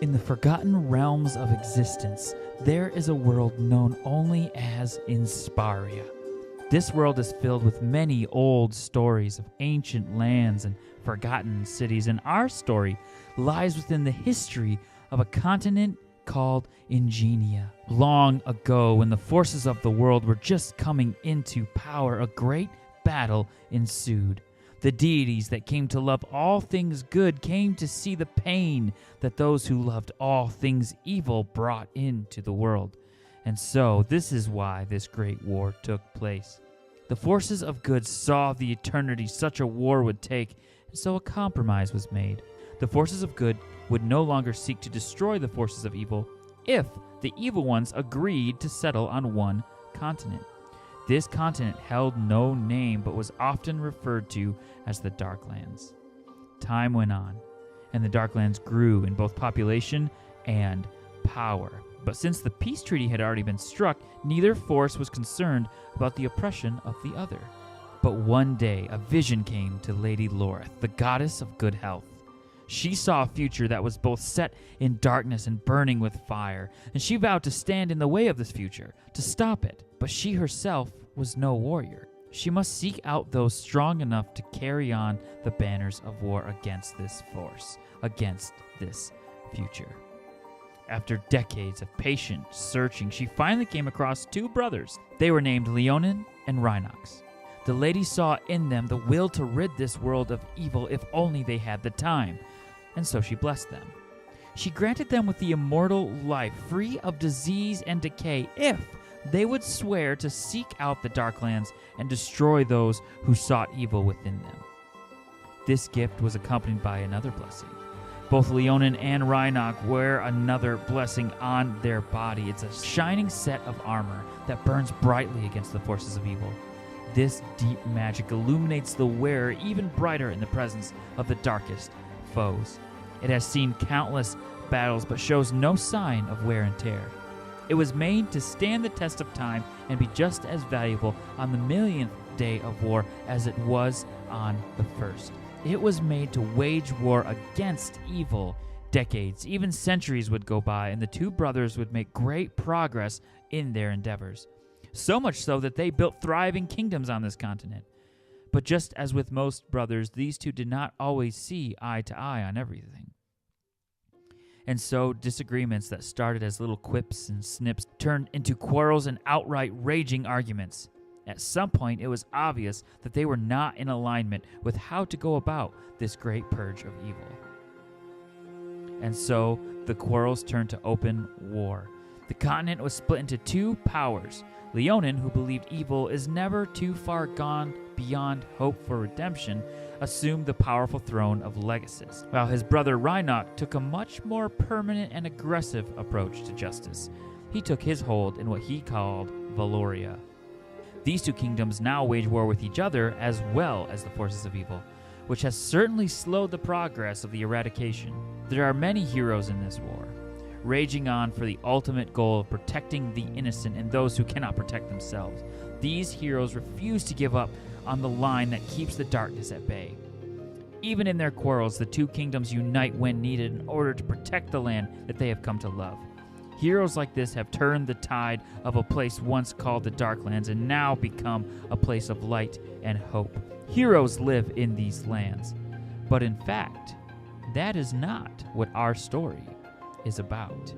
In the forgotten realms of existence, there is a world known only as Insparia. This world is filled with many old stories of ancient lands and forgotten cities, and our story lies within the history of a continent called Ingenia. Long ago, when the forces of the world were just coming into power, a great battle ensued. The deities that came to love all things good came to see the pain that those who loved all things evil brought into the world. And so, this is why this great war took place. The forces of good saw the eternity such a war would take, and so a compromise was made. The forces of good would no longer seek to destroy the forces of evil if the evil ones agreed to settle on one continent. This continent held no name but was often referred to as the Darklands. Time went on, and the Darklands grew in both population and power. But since the peace treaty had already been struck, neither force was concerned about the oppression of the other. But one day, a vision came to Lady Lorith, the goddess of good health. She saw a future that was both set in darkness and burning with fire, and she vowed to stand in the way of this future, to stop it. But she herself was no warrior. She must seek out those strong enough to carry on the banners of war against this force, against this future. After decades of patient searching, she finally came across two brothers. They were named Leonin and Rhinox. The lady saw in them the will to rid this world of evil if only they had the time, and so she blessed them. She granted them with the immortal life, free of disease and decay, if they would swear to seek out the Darklands and destroy those who sought evil within them. This gift was accompanied by another blessing. Both Leonin and Rhinox wear another blessing on their body. It's a shining set of armor that burns brightly against the forces of evil. This deep magic illuminates the wearer even brighter in the presence of the darkest foes. It has seen countless battles but shows no sign of wear and tear. It was made to stand the test of time and be just as valuable on the millionth day of war as it was on the first. It was made to wage war against evil. Decades, even centuries would go by, and the two brothers would make great progress in their endeavors. So much so that they built thriving kingdoms on this continent. But just as with most brothers, these two did not always see eye to eye on everything. And so disagreements that started as little quips and snips turned into quarrels and outright raging arguments. At some point, it was obvious that they were not in alignment with how to go about this great purge of evil. And so the quarrels turned to open war. The continent was split into two powers. Leonin, who believed evil is never too far gone beyond hope for redemption, assumed the powerful throne of Legatus, while his brother Rhinox took a much more permanent and aggressive approach to justice. He took his hold in what he called Valoria. These two kingdoms now wage war with each other as well as the forces of evil, which has certainly slowed the progress of the eradication. There are many heroes in this war, raging on for the ultimate goal of protecting the innocent and those who cannot protect themselves. These heroes refuse to give up on the line that keeps the darkness at bay. Even in their quarrels, the two kingdoms unite when needed in order to protect the land that they have come to love. Heroes like this have turned the tide of a place once called the Darklands and now become a place of light and hope. Heroes live in these lands, but in fact, that is not what our story is about.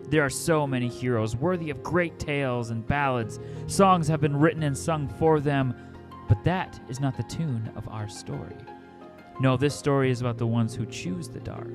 There are so many heroes worthy of great tales and ballads. Songs have been written and sung for them, but that is not the tune of our story. No, this story is about the ones who choose the dark.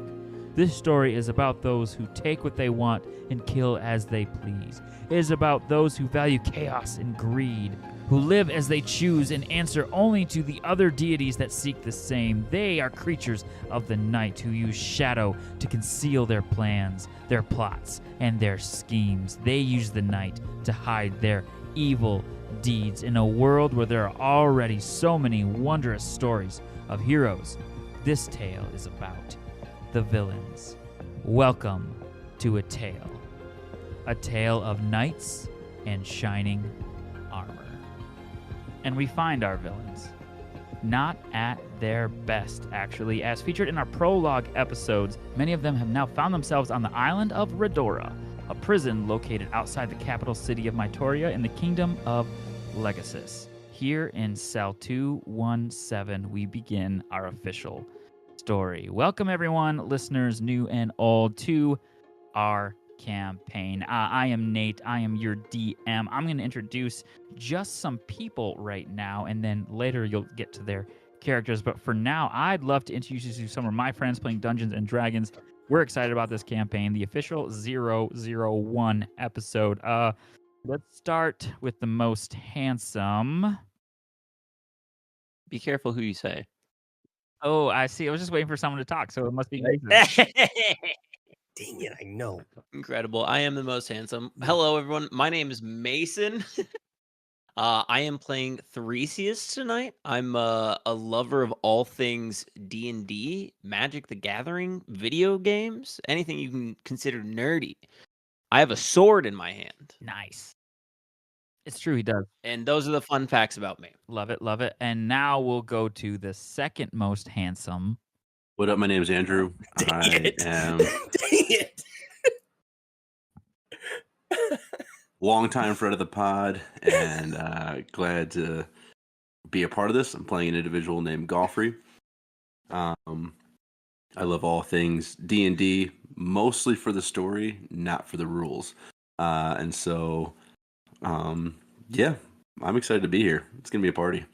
This story is about those who take what they want and kill as they please. It is about those who value chaos and greed, who live as they choose and answer only to the other deities that seek the same. They are creatures of the night who use shadow to conceal their plans, their plots, and their schemes. They use the night to hide their evil deeds in a world where there are already so many wondrous stories of heroes. This tale is about the villains. Welcome to a tale of knights and shining armor. And we find our villains. not at their best, actually. As featured in our prologue episodes, many of them have now found themselves on the island of Redora, a prison located outside the capital city of Mytoria in the kingdom of Legasis. Here in Cell 217, we begin our official story. Welcome, everyone, listeners new and old, to our campaign. I am Nate. I am your DM. I'm going to introduce just some people right now, and then later you'll get to their characters. But for now, I'd love to introduce you to some of my friends playing Dungeons and Dragons. We're excited about this campaign, the official 001 episode. Let's start with the most handsome. Be careful who you say. Oh, I see. I was just waiting for someone to talk, so it must be Mason. Dang it, I know. Incredible. I am the most handsome. Hello, everyone. My name is Mason. I am playing Thereseus tonight. I'm a lover of all things D&D, Magic the Gathering, video games, anything you can consider nerdy. I have a sword in my hand. Nice. It's true, he does. And those are the fun facts about me. Love it, love it. And now we'll go to the second most handsome. What up? My name is Andrew. Dang it. am Dang it. long time friend of the pod and glad to be a part of this. I'm playing an individual named Goffrey. I love all things D&D, mostly for the story, not for the rules. And so, yeah, I'm excited to be here. It's going to be a party.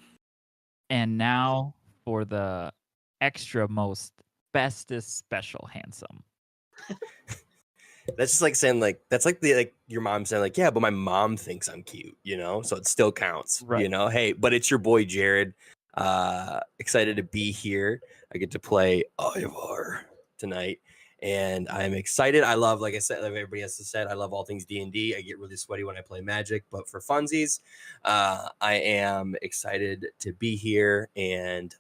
And now for the extra most bestest special handsome. That's just like saying that's like your mom saying yeah, but my mom thinks I'm cute, so it still counts, Right. Hey, but it's your boy Jared. Excited to be here. I get to play Ivar tonight, and I'm excited. I love, like I said, like everybody has said, I love all things D&D. I get really sweaty when I play Magic, but for funsies, I am excited to be here and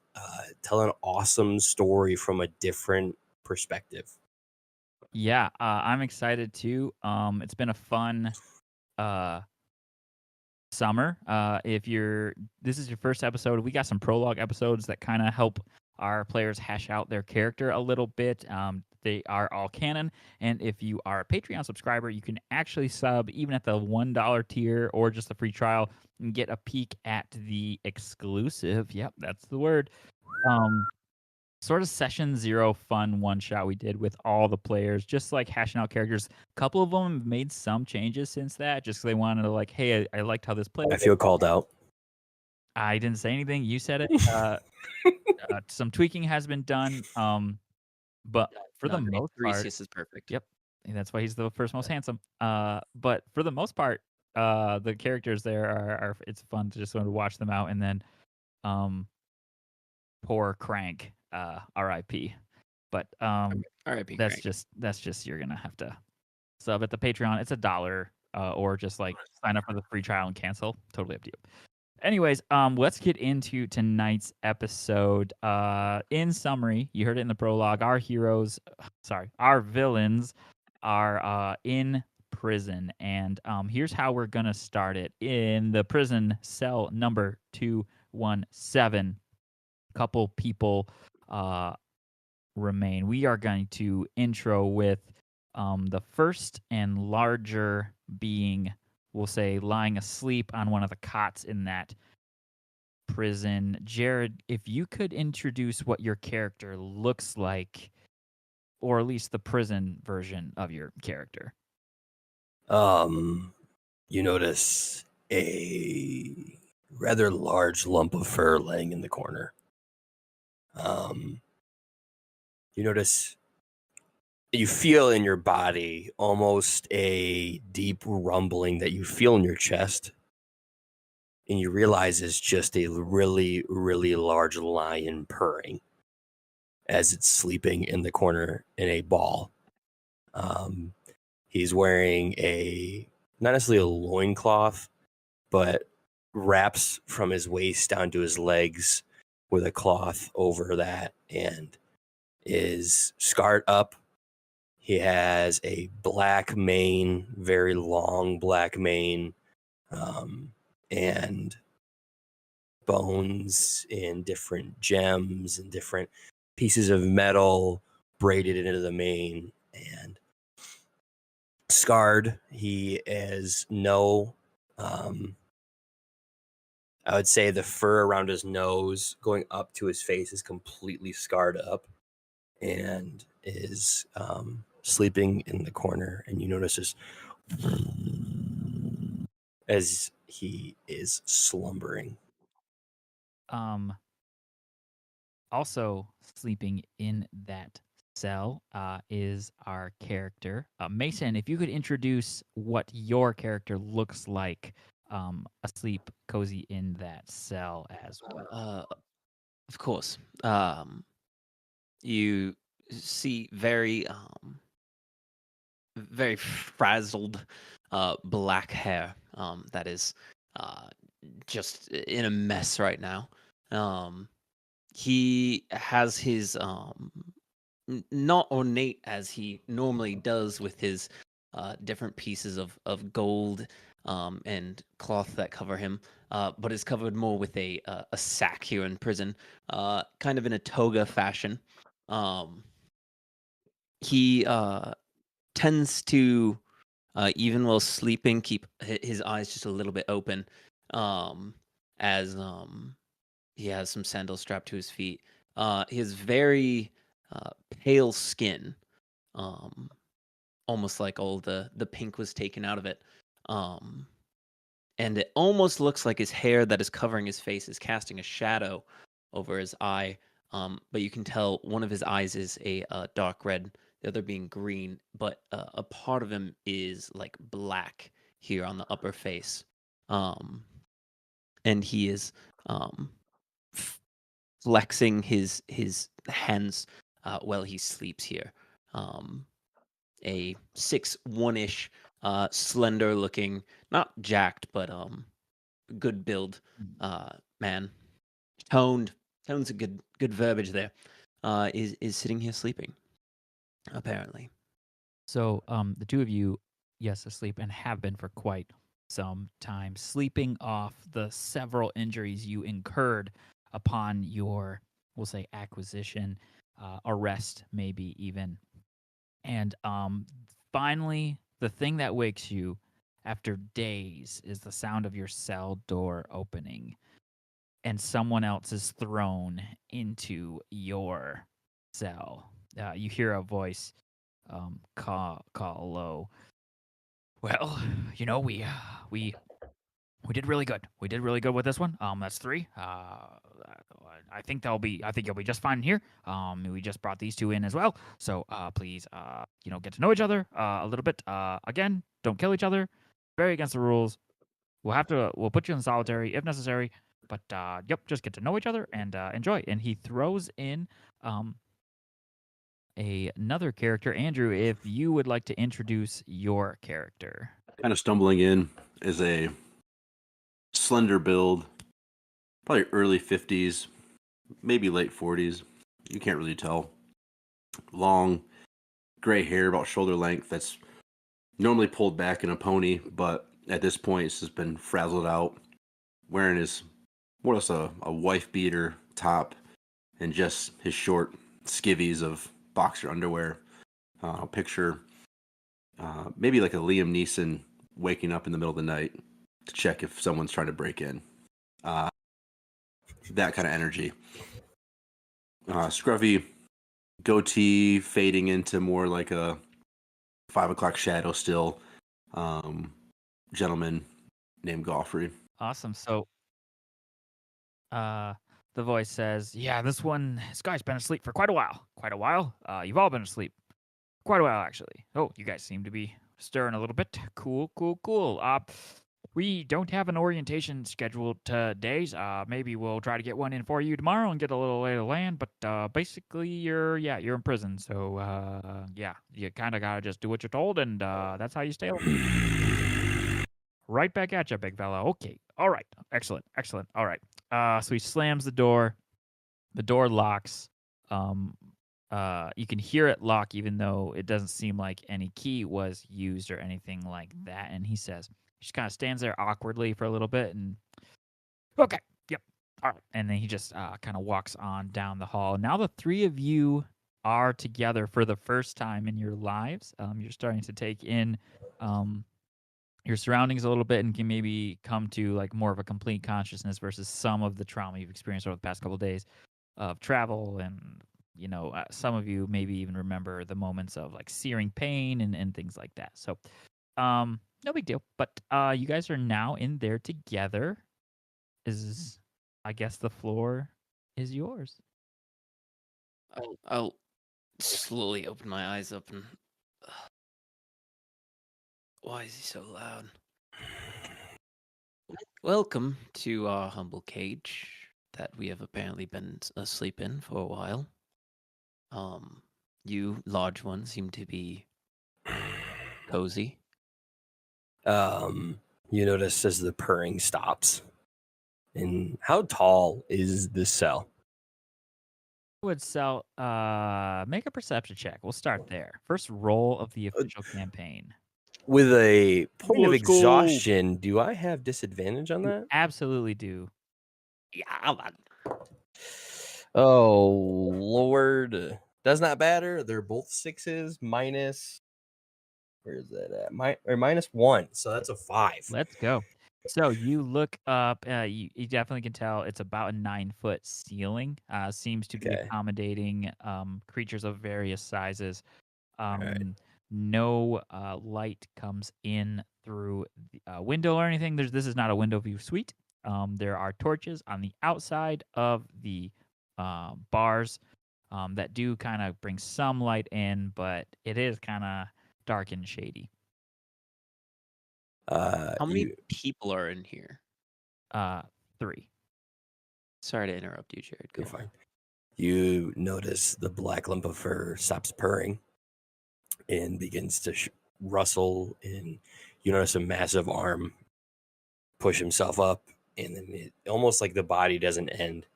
tell an awesome story from a different perspective. Yeah, I'm excited too. It's been a fun summer. If this is your first episode, we got some prologue episodes that kind of help our players hash out their character a little bit. They are all canon, and if you are a Patreon subscriber, you can actually sub even at the $1 tier or just a free trial and get a peek at the exclusive. Yep, that's the word. Sort of session 0 fun one shot we did with all the players, just like hashing out characters. A couple of them made some changes since that, just because they wanted to hey, I liked how this played. I feel called out. I didn't say anything. You said it. Some tweaking has been done. But for the most part, Theseus is perfect. Yep, and that's why he's the first most handsome. But for the most part, the characters there are it's fun to just sort of watch them out, and then, poor Crank. R.I.P. But R.I.P. that's Crank. just you're gonna have to sub at the Patreon. It's $1, or just sign up for the free trial and cancel. Totally up to you. Anyways, let's get into tonight's episode. In summary, you heard it in the prologue. Our villains are in prison, and here's how we're gonna start it. In the prison cell number 217, a couple people remain. We are going to intro with the first and larger being, we'll say, lying asleep on one of the cots in that prison. Jared, if you could introduce what your character looks like, or at least the prison version of your character. You notice a rather large lump of fur laying in the corner. You notice, you feel in your body almost a deep rumbling that you feel in your chest, and you realize it's just a really, really large lion purring as it's sleeping in the corner in a ball. He's wearing not necessarily a loincloth, but wraps from his waist down to his legs with a cloth over that, and is scarred up. He has a black mane, very long black mane, and bones and different gems and different pieces of metal braided into the mane. And scarred, he has no, I would say the fur around his nose going up to his face is completely scarred up and is sleeping in the corner. And you notice this as he is slumbering. Also sleeping in that cell is our character Mason. If you could introduce what your character looks like, asleep, cozy in that cell as well. Of course. You see very frazzled black hair that is just in a mess right now. He has his not ornate as he normally does with his different pieces of gold and cloth that cover him, but is covered more with a sack here in prison, kind of in a toga fashion. He tends to, even while sleeping, keep his eyes just a little bit open, as he has some sandals strapped to his feet. He has very pale skin, um, almost like all the pink was taken out of it. Um, and it almost looks like his hair that is covering his face is casting a shadow over his eye. But you can tell one of his eyes is a dark red, the other being green, but a part of him is like black here on the upper face. And he is um, flexing his hands while he sleeps here. A 6'1" slender looking, not jacked, but good build man. Tone's a good verbiage there. Is sitting here sleeping, apparently. So the two of you, yes, asleep and have been for quite some time, sleeping off the several injuries you incurred upon your, we'll say, acquisition, arrest, maybe even. And finally, the thing that wakes you after days is the sound of your cell door opening, and someone else is thrown into your cell. You hear a voice call low. Well, we did really good. We did really good with this one. That's 3. I think you'll be just fine here. We just brought these 2 in as well. So please, get to know each other a little bit. Again, don't kill each other. Very against the rules. We'll put you in solitary if necessary. But yep, just get to know each other and enjoy. And he throws in another character. Andrew, if you would like to introduce your character. Kind of stumbling in is a slender build, probably early 50s, maybe late 40s. You can't really tell. Long gray hair about shoulder length that's normally pulled back in a pony, but at this point it's just been frazzled out. Wearing his more or less a wife beater top and just his short skivvies of boxer underwear. Picture maybe like a Liam Neeson waking up in the middle of the night to check if someone's trying to break in. That kind of energy. Scruffy goatee fading into more like a 5 o'clock shadow still. Gentleman named Goffrey. Awesome. So the voice says, yeah, this guy's been asleep for quite a while. Quite a while. You've all been asleep. Quite a while, actually. Oh, you guys seem to be stirring a little bit. Cool. We don't have an orientation scheduled today. Maybe we'll try to get one in for you tomorrow and get a little lay of the land. But basically, you're in prison. So yeah, you kind of gotta just do what you're told, and that's how you stay alive. Right back at you, big fella. Okay. All right. Excellent. All right. So he slams the door. The door locks. You can hear it lock, even though it doesn't seem like any key was used or anything like that. And he says, he just kind of stands there awkwardly for a little bit and, okay, yep, And then he just kind of walks on down the hall. Now the three of you are together for the first time in your lives. You're starting to take in your surroundings a little bit and can maybe come to like more of a complete consciousness versus some of the trauma you've experienced over the past couple of days of travel. And some of you maybe even remember the moments of like searing pain and things like that. So no big deal. But you guys are now in there together. I guess the floor is yours. I'll slowly open my eyes up and. Why is he so loud? Welcome to our humble cage that we have apparently been asleep in for a while. You large ones seem to be cozy. You notice as the purring stops. And how tall is this cell? Would sell make a perception check. We'll start there. First roll of the official campaign. With a point of Let's go. exhaustion, do I have disadvantage on that? Absolutely do. Yeah, man. Oh, Lord. Does not matter. They're both sixes minus. Where is that at? -1. So that's a 5. Let's go. So you look up. You definitely can tell it's about a 9-foot ceiling. Seems to be Okay. accommodating creatures of various sizes. right. No light comes in through the window or anything. This is not a window view suite. There are torches on the outside of the bars that do kind of bring some light in, but it is kind of dark and shady. How many people are in here? 3. Sorry to interrupt you, Jared. Go You're on. fine. You notice the black lump of fur stops purring and begins to rustle, and you notice a massive arm push himself up, and then it almost like the body doesn't end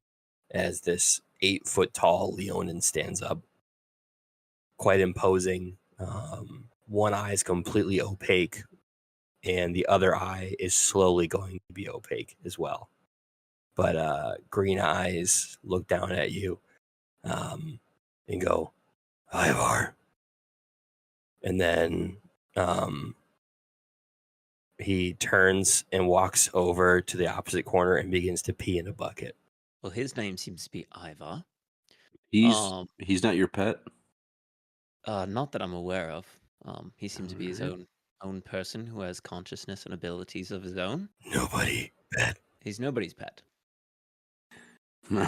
as this 8-foot tall Leonin stands up, quite imposing. One eye is completely opaque, and the other eye is slowly going to be opaque as well. But green eyes look down at you and go, Ivar. And then he turns and walks over to the opposite corner and begins to pee in a bucket. Well, his name seems to be Ivar. He's not your pet. Not that I'm aware of. He seems to be his Alright. own person who has consciousness and abilities of his own. Nobody, pet. He's nobody's pet. No.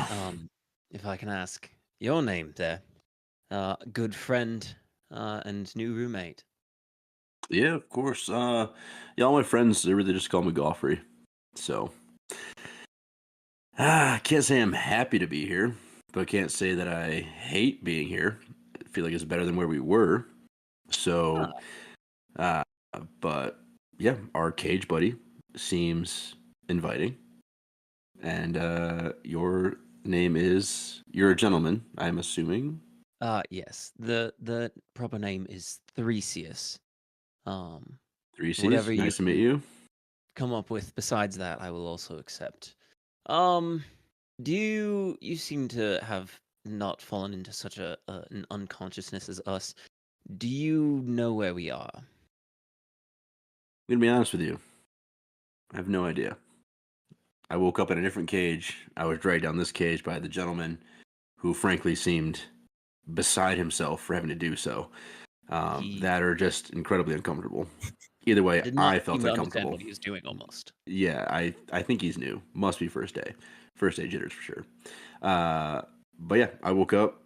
If I can ask your name there, good friend and new roommate. Yeah, of course. All my friends, they really just call me Goffrey. So, I can't say I'm happy to be here, but I can't say that I hate being here. I feel like it's better than where we were. So, but yeah, our cage buddy seems inviting. And your name is, you're a gentleman, I'm assuming. Yes. The proper name is Thresius. Three Whatever you nice to meet you. come up with besides that, I will also accept. Do you seem to have not fallen into such an unconsciousness as us? Do you know where we are? I'm gonna be honest with you. I have no idea. I woke up in a different cage. I was dragged down this cage by the gentleman who frankly seemed beside himself for having to do so. That are just incredibly uncomfortable. Either way, Did not I felt seem to understand uncomfortable. what he was doing almost. Yeah, I think he's new. Must be first day. First day jitters for sure. But yeah, I woke up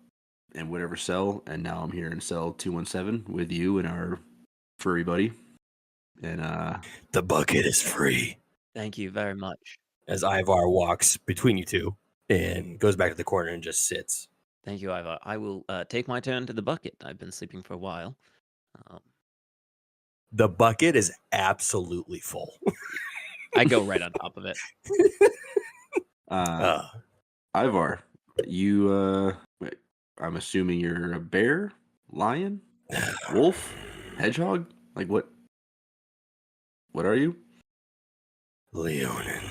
in whatever cell, and now I'm here in cell 217 with you and our furry buddy. And The bucket is free. Thank you very much. As Ivar walks between you two and goes back to the corner and just sits. Thank you, Ivar. I will take my turn to the bucket. I've been sleeping for a while. The bucket is absolutely full. I go right on top of it. Ivar, you wait, I'm assuming you're a bear, lion, wolf, hedgehog? Like what are you? Leonin.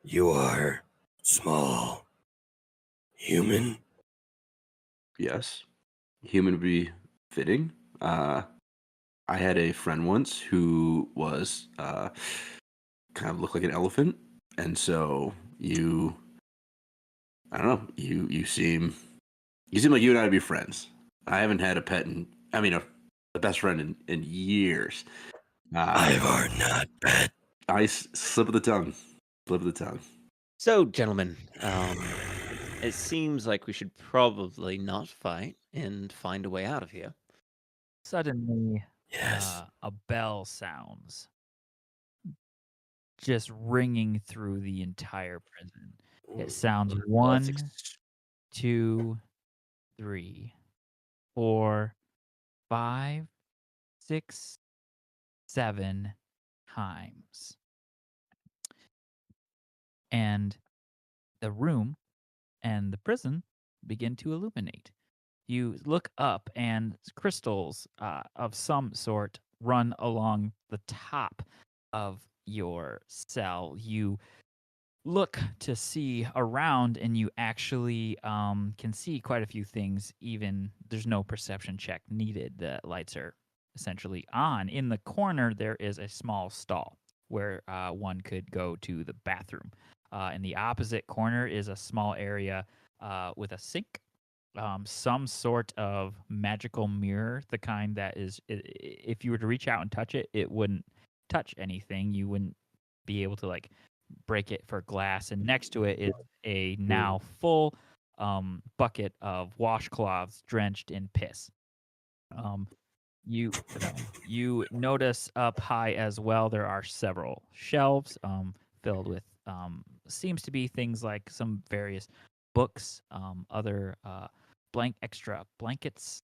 You are small. Human? Yes, human would be fitting. I had a friend once who was kind of looked like an elephant, and so I don't know, you seem like you and I would be friends. I haven't had a pet a best friend in years. Ivar, not pet. Slip of the tongue, slip of the tongue. So, gentlemen, it seems like we should probably not fight and find a way out of here. Suddenly, Yes. a bell sounds, just ringing through the entire prison. It sounds Well, that's 1, 2, 3, 4, 5, 6, 7 times. And the room and the prison begin to illuminate. You look up, and crystals of some sort run along the top of your cell. You look to see around, and you actually can see quite a few things. Even there's no perception check needed. The lights are essentially on. In the corner, there is a small stall where one could go to the bathroom. In the opposite corner is a small area with a sink, some sort of magical mirror, the kind that is, if you were to reach out and touch it, it wouldn't touch anything. You wouldn't be able to like break it for glass. And next to it is a now full bucket of washcloths drenched in piss. You you notice up high as well. There are several shelves filled with seems to be things like some various books, other extra blankets,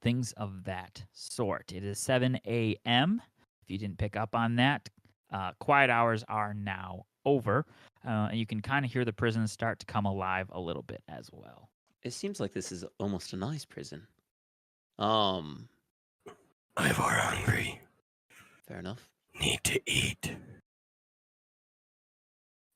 things of that sort. It is 7 a.m. If you didn't pick up on that, quiet hours are now over, and you can kind of hear the prison start to come alive a little bit as well. It seems like this is almost a nice prison. Ivar, hungry. Fair enough. Need to eat.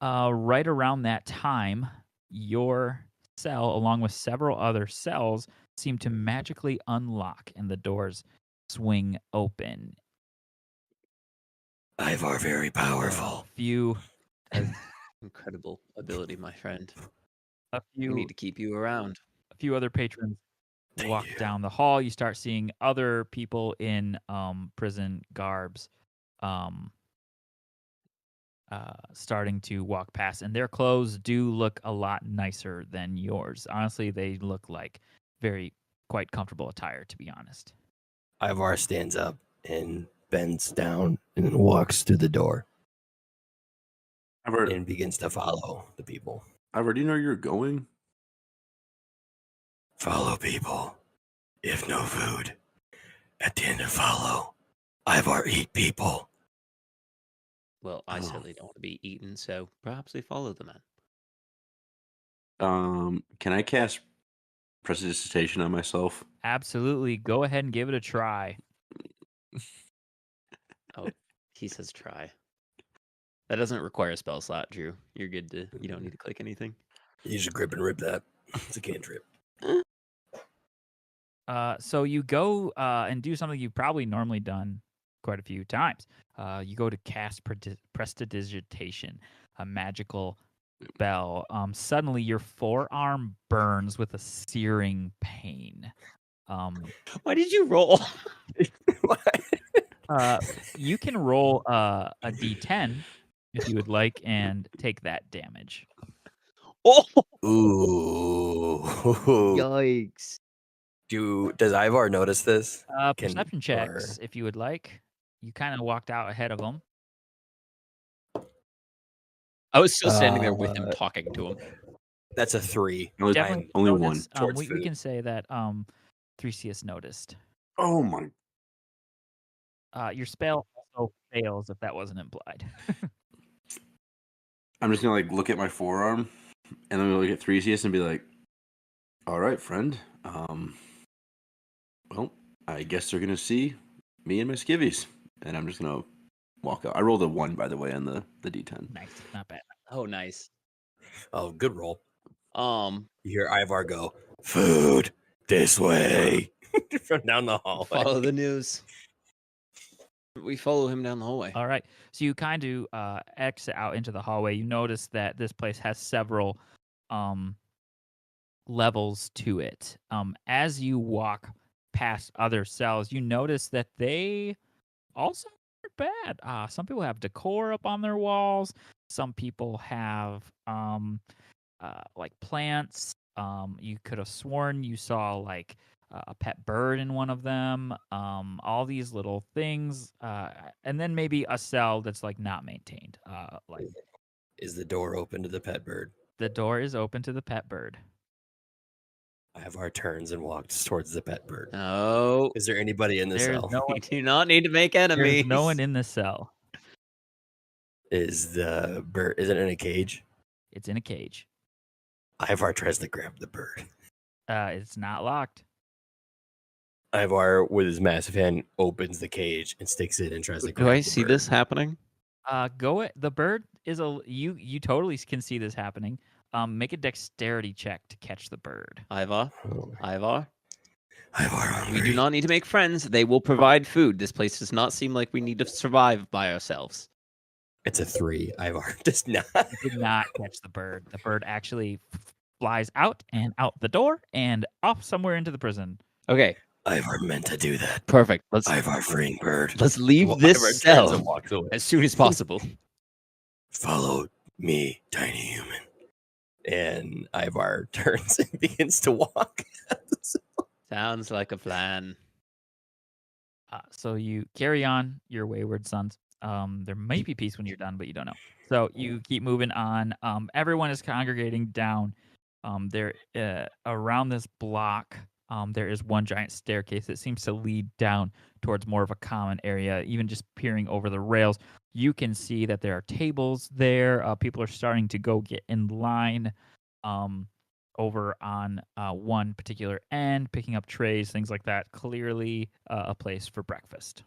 Right around that time, your cell, along with several other cells, seem to magically unlock and the doors swing open. Ivar, very powerful. Incredible ability, my friend. A We few need to keep you around. a few other patrons Thank walk you. down the hall. You start seeing other people in prison garbs starting to walk past, and their clothes do look a lot nicer than yours. Honestly, they look like quite comfortable attire, to be honest. Ivar stands up and bends down and then walks through the door Ivor, and begins to follow the people. Ivor, do you know where you're going? Follow people. If no food. At the end of follow. Ivar, eat people. Well, I Oh. certainly don't want to be eaten, so perhaps we follow the man. Can I cast prestidigitation on myself? Absolutely. Go ahead and give it a try. Oh, he says try. That doesn't require a spell slot, Drew. You're good to. You don't need to click anything. You should grip and rip that. It's a cantrip. So you go and do something you've probably normally done quite a few times. You go to cast prestidigitation, a magical spell. Suddenly, your forearm burns with a searing pain. Why did you roll? You can roll a d10 if you would like and take that damage. Oh, Ooh. yikes! Does Ivar notice this? Perception checks if you would like. You kind of walked out ahead of him. I was still standing there with him, talking to him. That's a 3. Definitely only one. noticed. Towards We food. can say that Theseus noticed. Oh my! Your spell also fails if that wasn't implied. I'm just gonna like look at my forearm, and then look at Theseus and be like, "All right, friend. Well, I guess they're gonna see me and my skivvies, and I'm just gonna walk out. I rolled a 1, by the way, on the D10. Nice, not bad. Oh, nice. Oh, good roll. You You hear Ivar go, food this way from down the hallway. follow the news. We follow him down the hallway. All right. So you kind of exit out into the hallway. You notice that this place has several levels to it. As you walk past other cells, you notice that they also aren't bad. Some people have decor up on their walls. Some people have like plants. You could have sworn you saw like a pet bird in one of them. All these little things, and then maybe a cell that's like not maintained. Like Is the door open to the pet bird? the door is open to the pet bird. Ivar turns and walks towards the pet bird. No, Is there anybody in the There's cell? no we one. do not need to make enemies. There's no one in the cell. Is the bird? Is it in a cage? It's in a cage. Ivar tries to grab the bird. It's not locked. Ivar, with his massive hand, opens the cage and sticks it and tries to grab Do I the see bird. this happening? The bird is you totally can see this happening. Make a dexterity check to catch the bird. Ivar, Ivar, we hungry. do not need to make friends. They will provide food. This place does not seem like we need to survive by ourselves. It's a 3. Ivar does not. You did not catch the bird. The bird actually flies out and out the door and off somewhere into the prison. Okay, Ivar meant to do that. perfect. Let's Ivar freeing bird. leave Ivar this turns cell and walks away. as soon as possible. Follow me, tiny human. And Ivar turns and begins to walk. Sounds like a plan. So you carry on your wayward sons. There might be peace when you're done, but you don't know. So you keep moving on. Everyone is congregating down. There around this block, there is one giant staircase that seems to lead down towards more of a common area. Even just peering over the rails, you can see that there are tables there. People are starting to go get in line over on one particular end, picking up trays, things like that. Clearly a place for breakfast.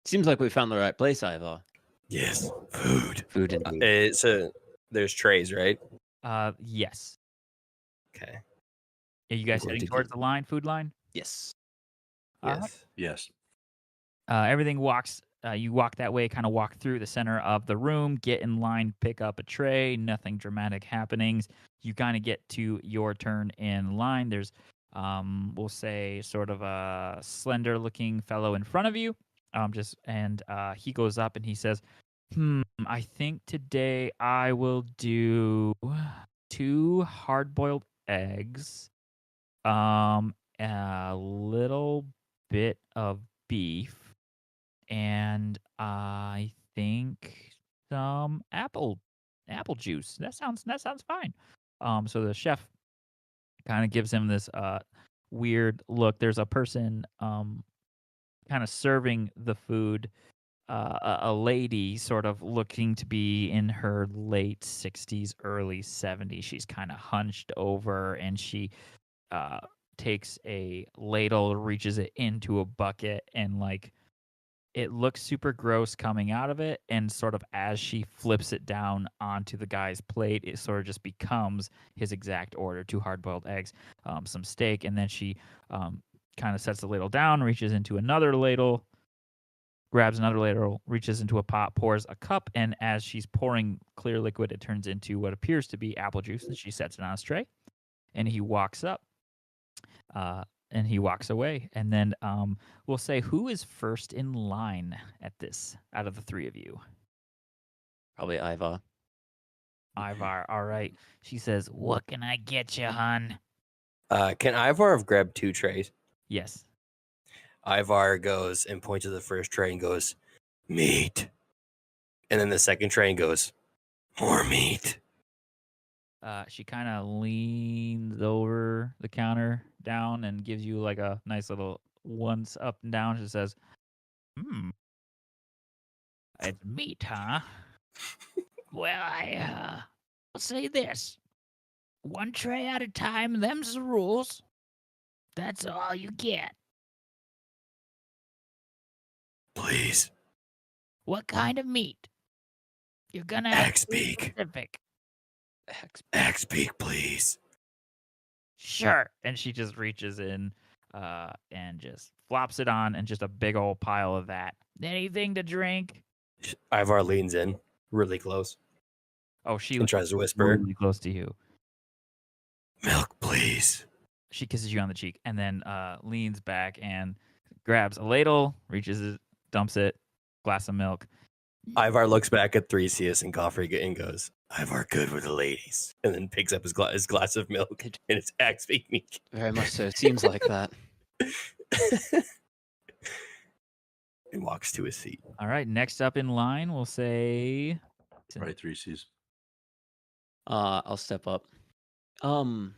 Seems like we found the right place, Ivar. Yes, food. Food indeed. So there's trays, right? Yes. Okay. Are you guys going heading to towards get- the line, food line? Yes. Yes. Yes. Everything walks. You walk that way, kind of walk through the center of the room, get in line, pick up a tray. Nothing dramatic happenings. You kind of get to your turn in line. There's, we'll say, sort of a slender-looking fellow in front of you. He goes up and he says, I think today I will do 2 hard-boiled eggs, a little bit of beef, and I think some apple juice. That sounds fine. So the chef kind of gives him this weird look. There's a person kind of serving the food, a lady sort of looking to be in her late 60s, early 70s. She's kind of hunched over, and she takes a ladle, reaches it into a bucket, and like it looks super gross coming out of it. And sort of as she flips it down onto the guy's plate, it sort of just becomes his exact order: 2 hard-boiled eggs, some steak, and then she kind of sets the ladle down, reaches into another ladle, grabs another ladle, reaches into a pot, pours a cup, and as she's pouring clear liquid, it turns into what appears to be apple juice, and she sets it on his tray. And he walks up, and he walks away. And then we'll say, who is first in line at this out of the 3 of you? Probably Ivar. Ivar, all right. She says, what can I get you, hon? Can Ivar have grabbed 2 trays? Yes. Ivar goes and points to the first tray and goes, meat. And then the second tray and goes, more meat. She kind of leans over the counter down and gives you like a nice little once up and down. She says, it's meat, huh? Well, I'll say this. 1 tray at a time, them's the rules. That's all you get. Please, What kind of meat? You're gonna have to be X-Beak. specific. Hex. X-Beak, please. Sure. And she just reaches in and just flops it on and just a big old pile of that. Anything to drink? Ivar leans in really close Oh, she and tries to whisper, really close to you. milk, please. She kisses you on the cheek and then leans back and grabs a ladle, reaches it, dumps it, glass of milk. Ivar looks back at Theseus and Goffrey and goes, Ivar good with the ladies. And then picks up his glass of milk and it's X-Beak meat. Very much so. It seems like that. And walks to his seat. All right, next up in line, we'll say Right, 3Cs. I'll step up. Could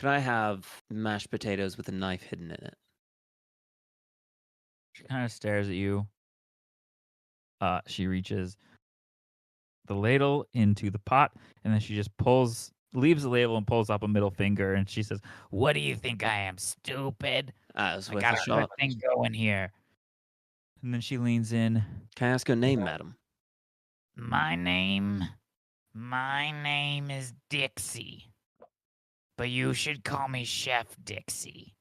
I have mashed potatoes with a knife hidden in it? she kind of stares at you. She reaches the ladle into the pot, and then she just leaves the ladle and pulls up a middle finger, and she says, "What do you think I am, stupid? It was I worth got a a good shot. thing going here." And then she leans in. Can I ask your name, madam? My name is Dixie, but you should call me Chef Dixie.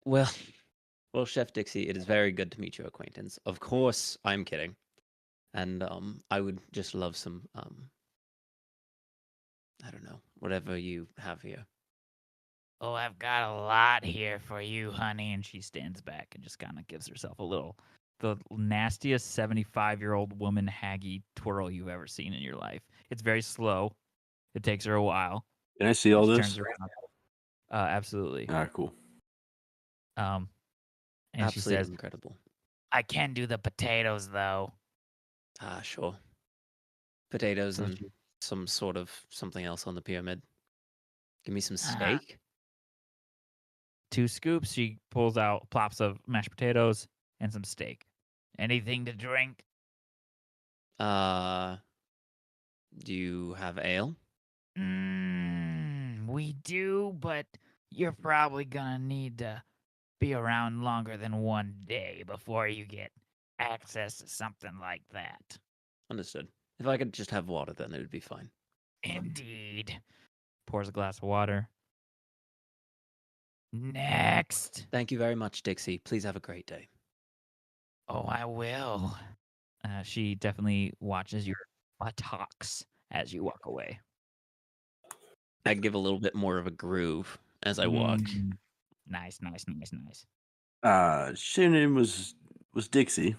Well, Chef Dixie, it is very good to meet your acquaintance. Of course, I'm kidding. And I would just love some I don't know, whatever you have here. Oh, I've got a lot here for you, honey. And she stands back and just kind of gives herself the nastiest 75-year-old woman haggy twirl you've ever seen in your life. It's very slow. It takes her a while. Can I see all She this? turns around. Absolutely. All right, cool. And Absolutely she says, incredible. I can do the potatoes, though. Sure. Potatoes So and she- some sort of something else on the pyramid. Give me some Uh-huh. steak. 2 scoops. She pulls out plops of mashed potatoes and some steak. Anything to drink? Do you have ale? We do, but you're probably gonna need to be around longer than 1 day before you get access to something like that. Understood. If I could just have water, then it would be fine. Indeed. Pours a glass of water. Next. Thank you very much, Dixie. Please have a great day. Oh, I will. She definitely watches your buttocks as you walk away. I give a little bit more of a groove as I walk. Nice. Her name was Dixie.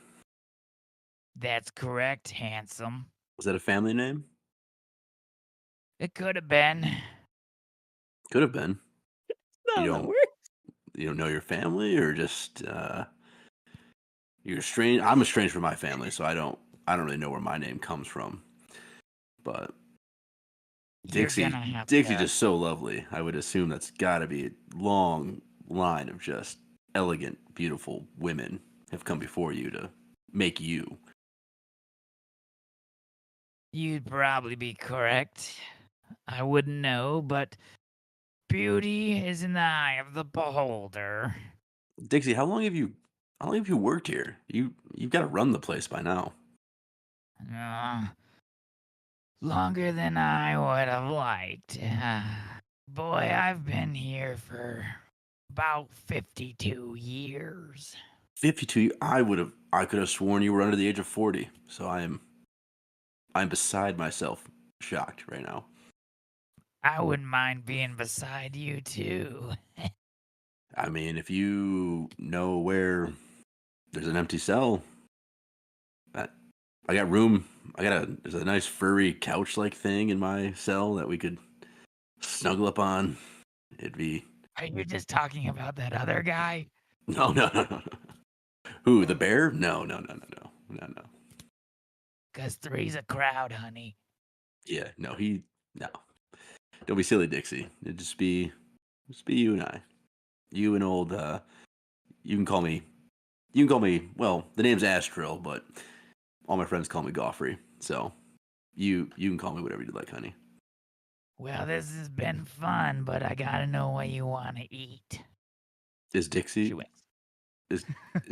That's correct, handsome. Was that a family name? It could have been. Could have been. No, You that don't- works. You don't know your family, or just you're strange. I'm estranged from my family, so I don't really know where my name comes from. But Dixie, You're gonna have Dixie, to- just so lovely. I would assume that's got to be a long line of just elegant, beautiful women have come before you to make you. You'd probably be correct. I wouldn't know, but beauty is in the eye of the beholder. Dixie, how long have you worked here? You've got to run the place by now. Longer than I would have liked. Boy, I've been here for about 52 years. 52. I could have sworn you were under the age of 40. So I'm beside myself, shocked right now. I wouldn't mind being beside you, too. I mean, if you know where there's an empty cell, I got room. There's a nice furry couch-like thing in my cell that we could snuggle up on. It'd be. Are you just talking about that other guy? No. Who, the bear? No. 'Cause three's a crowd, honey. Yeah, no. Don't be silly, Dixie. It'd just be you and I. You and old. You can call me. Well, the name's Astril, but all my friends call me Goffrey. So you can call me whatever you like, honey. Well, this has been fun, but I gotta know what you want to eat. Is Dixie? She winks. Is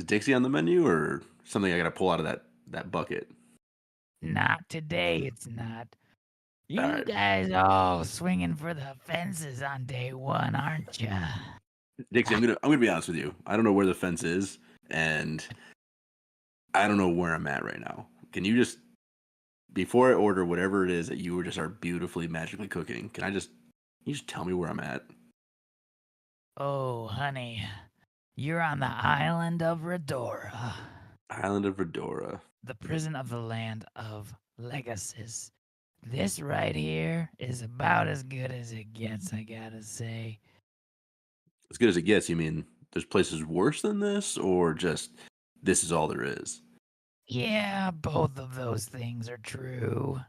Dixie on the menu or something I got to pull out of that bucket? Not today, it's not. You Alright. guys all swinging for the fences on day one, aren't you? Dixie, I'm gonna be honest with you. I don't know where the fence is, and I don't know where I'm at right now. Can you just, before I order whatever it is that you are beautifully magically cooking, can you just tell me where I'm at? Oh, honey, you're on the island of Redora, Island of Redora. the prison of the land of Legacies. This right here is about as good as it gets, I gotta say. As good as it gets. You mean there's places worse than this, or just this is all there is? Yeah, both of those things are true.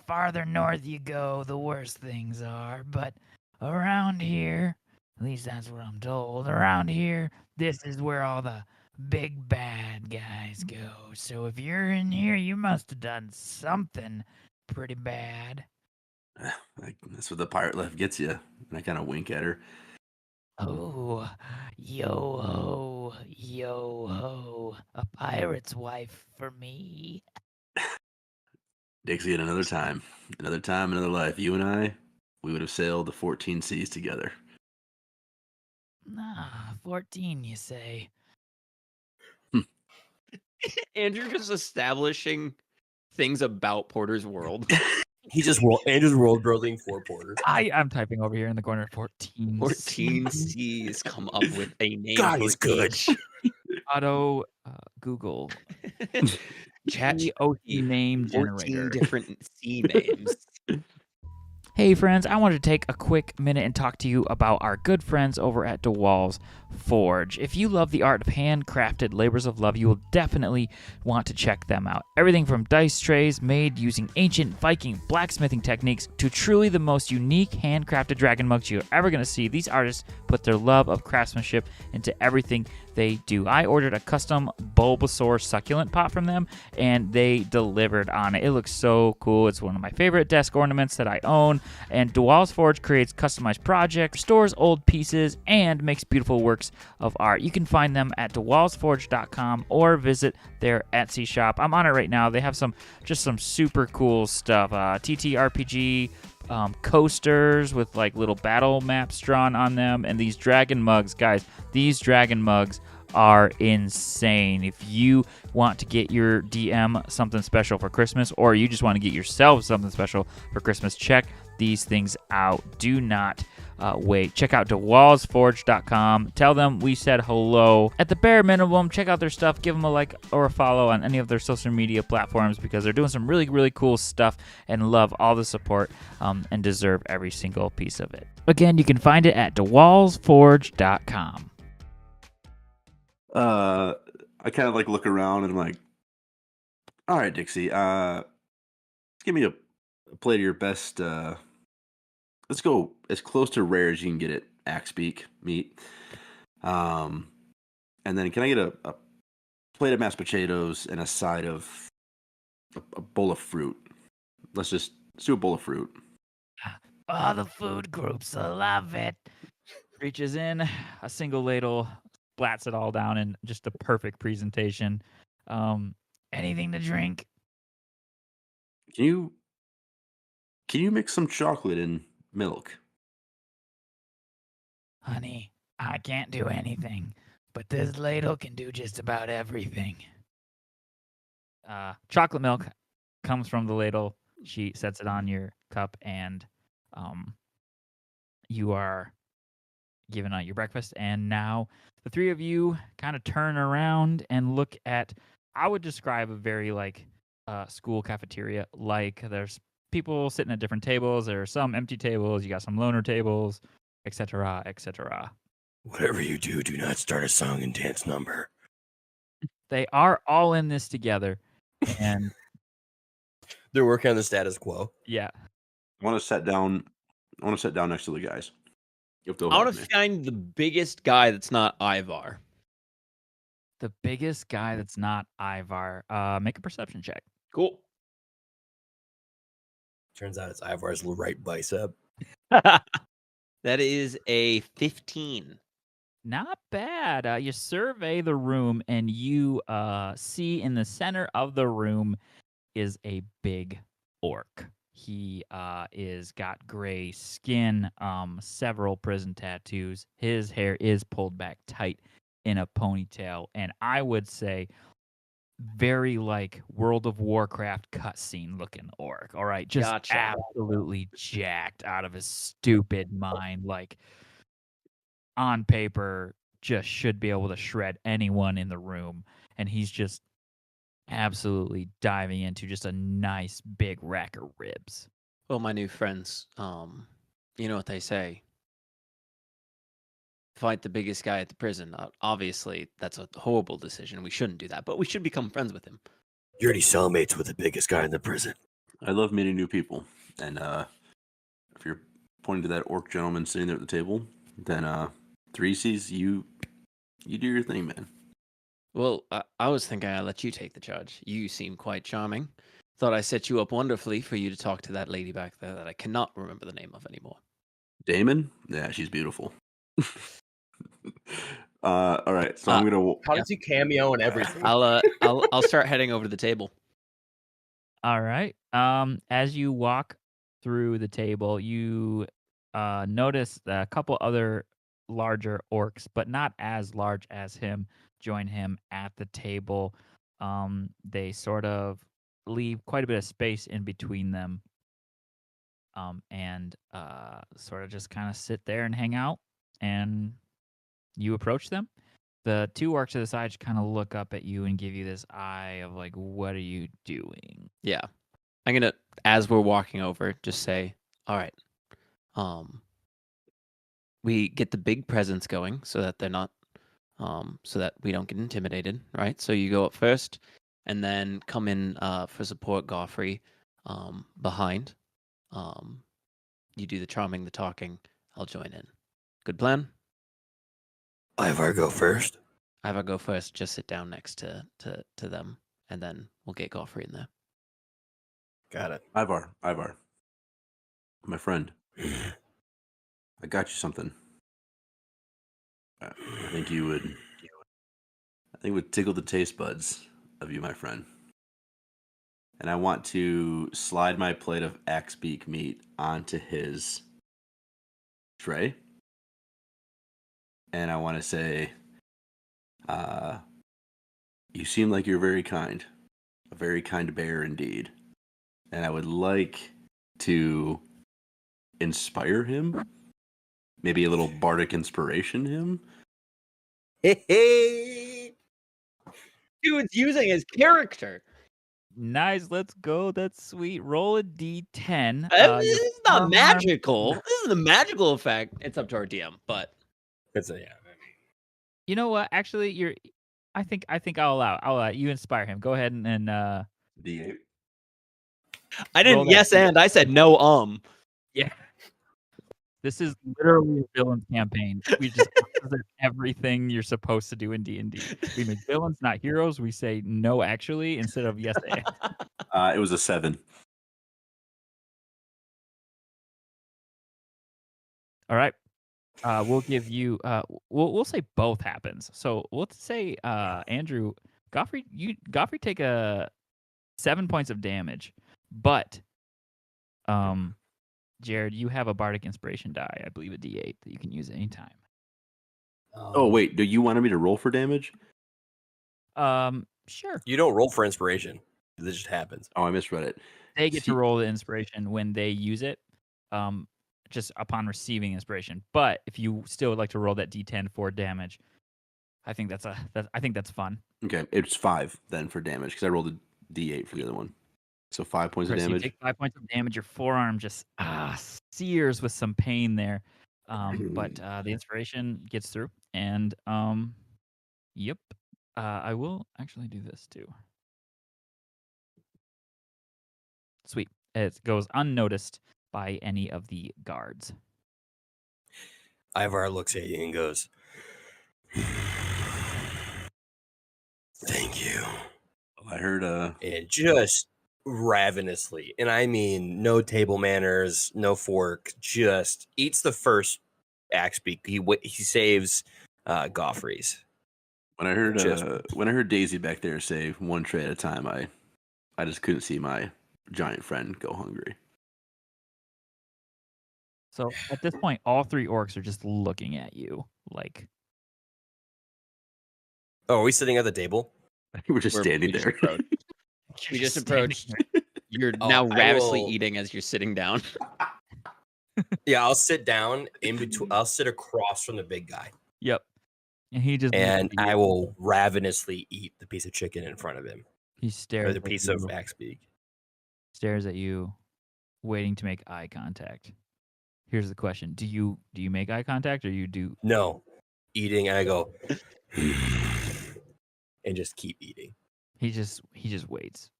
Farther north you go, the worse things are. But around here, at least that's what I'm told, around here, this is where all the big bad guys go. So if you're in here, you must have done something pretty bad. That's what the pirate life gets you. And I kind of wink at her. Oh, yo ho, a pirate's wife for me. Dixie, at another time, another life, you and I, we would have sailed the 14 seas together. Ah, 14, you say? Andrew just establishing things about Porter's world. He's just Andrew's world building for Porter. I'm typing over here in the corner. 14. 14 C's come up with a name. God, for he's good. each. Auto Google Chat GOT name 14 generator. different C names. Hey friends, I wanted to take a quick minute and talk to you about our good friends over at DeWalls Forge. If you love the art of handcrafted labors of love, you will definitely want to check them out. Everything from dice trays made using ancient Viking blacksmithing techniques to truly the most unique handcrafted dragon mugs you're ever going to see. These artists put their love of craftsmanship into everything they do. I ordered a custom Bulbasaur succulent pot from them, and they delivered on it. It looks so cool. It's one of my favorite desk ornaments that I own, and DeWalls Forge creates customized projects, restores old pieces, and makes beautiful works of art. You can find them at dewallsforge.com or visit their Etsy shop. I'm on it right now. They have some super cool stuff. TTRPG coasters with like little battle maps drawn on them, and these dragon mugs, guys. These dragon mugs are insane. If you want to get your DM something special for Christmas, or you just want to get yourself something special for Christmas, check these things out. Do not wait. Check out DeWallsForge.com. Tell them we said hello. At the bare minimum, check out their stuff. Give them a like or a follow on any of their social media platforms, because they're doing some really, really cool stuff and love all the support and deserve every single piece of it. Again, you can find it at DeWallsForge.com. I kind of like look around and I'm like, all right, Dixie, give me a plate of your best, let's go as close to rare as you can get it, Axbeak meat. And then can I get a plate of mashed potatoes and a side of a bowl of fruit? Let's do a bowl of fruit. All the food groups love it. Reaches in a single ladle, splats it all down in just a perfect presentation. Anything to drink? Can you mix some chocolate and milk? Honey, I can't do anything, but this ladle can do just about everything. Chocolate milk comes from the ladle. She sets it on your cup, and you are given out your breakfast. And now the three of you kind of turn around and look at, I would describe a very like school cafeteria. Like there's people sitting at different tables. There are some empty tables. You got some loner tables, etc., etc. Whatever you do, do not start a song and dance number. They are all in this together, and They're working on the status quo. yeah, I want to sit down next to the guys. If they'll I want have to me. find the biggest guy that's not Ivar. the biggest guy that's not Ivar. Make a perception check. Cool. Turns out it's Ivar's right bicep. That is a 15. Not bad. You survey the room and you see in the center of the room is a big orc. He is got gray skin, several prison tattoos. His hair is pulled back tight in a ponytail, and I would say very like World of Warcraft cutscene looking orc. All right, just Gotcha. absolutely jacked out of his stupid mind. Like on paper, just should be able to shred anyone in the room, and he's just absolutely diving into just a nice big rack of ribs. Well, my new friends, you know what they say. Fight the biggest guy at the prison. Obviously, that's a horrible decision. We shouldn't do that, but we should become friends with him. You're already cellmates with the biggest guy in the prison. I love meeting new people. And if you're pointing to that orc gentleman sitting there at the table, then Threesies, you do your thing, man. Well, I was thinking I'd let you take the charge. You seem quite charming. Thought I set you up wonderfully for you to talk to that lady back there that I cannot remember the name of anymore. Damon? Yeah, she's beautiful. All right, so I'm gonna. How does he cameo and everything? I'll start heading over to the table. All right. As you walk through the table, you notice a couple other larger orcs, but not as large as him, join him at the table. They sort of leave quite a bit of space in between them, and sort of just kind of sit there and hang out. And you approach them. The two orcs to the side kind of look up at you and give you this eye of like, "What are you doing?" Yeah. I'm gonna, as we're walking over, just say, all right. We get the big presents going so that they're not so that we don't get intimidated, right? So you go up first and then come in for support, Goffrey, behind. You do the charming, the talking, I'll join in. Good plan? Ivar go first. Ivar go first, just sit down next to them, and then we'll get Goffrey in there. Got it. Ivar, my friend, I got you something. I think you would. I think it would tickle the taste buds of you, my friend. And I want to slide my plate of axe beak meat onto his tray. And I want to say, you seem like you're very kind. A very kind bear indeed. And I would like to inspire him. Maybe a little bardic inspiration him. Hey. Dude's using his character. Nice, let's go. That's sweet. Roll a d10. This your is not forearm- magical. This is a magical effect. It's up to our DM, but It's a, yeah. You know what? Actually, I think I'll allow you inspire him. Go ahead and D8. I didn't Roll that yes and I said no. yeah. This is literally a villain campaign. We just opposite everything you're supposed to do in D&D. We make villains, not heroes. We say no, actually, instead of yes and. It was a 7. All right. We'll give you. We'll say both happens. So let's say Andrew, Goffrey take a 7 points of damage, but Jared, you have a bardic inspiration die, I believe a D8 that you can use anytime. Oh wait, do you want me to roll for damage? Sure. You don't roll for inspiration. This just happens. Oh, I misread it. They get to roll the inspiration when they use it, just upon receiving inspiration. But if you still would like to roll that D10 for damage, I think that's fun. Okay, it's 5 then for damage because I rolled a D8 for the other one. So 5 points Chris, of you damage. take 5 points of damage. Your forearm just sears with some pain there, but the inspiration gets through. And yep, I will actually do this too. Sweet. It goes unnoticed by any of the guards. Ivar looks at you and goes, "Thank you." I heard And just ravenously, and I mean no table manners, no fork, just eats the first axe beak. He saves Goffrey's. When I heard Just- when I heard Daisy back there say one tray at a time, I just couldn't see my giant friend go hungry. So at this point, all three orcs are just looking at you like, Oh, are we sitting at the table? We're just standing we just there. approached. We you're just standing approached. there. You're Oh, now I ravenously will- eating as you're sitting down. Yeah, I'll sit down in between. I'll sit across from the big guy, Yep. And he just and looks at I you. will ravenously eat the piece of chicken in front of him, He or stares the at piece you, of axe beak. stares at you, waiting to make eye contact. Here's the question: Do you make eye contact, or you do? No, eating, and I go, and just keep eating. He just waits.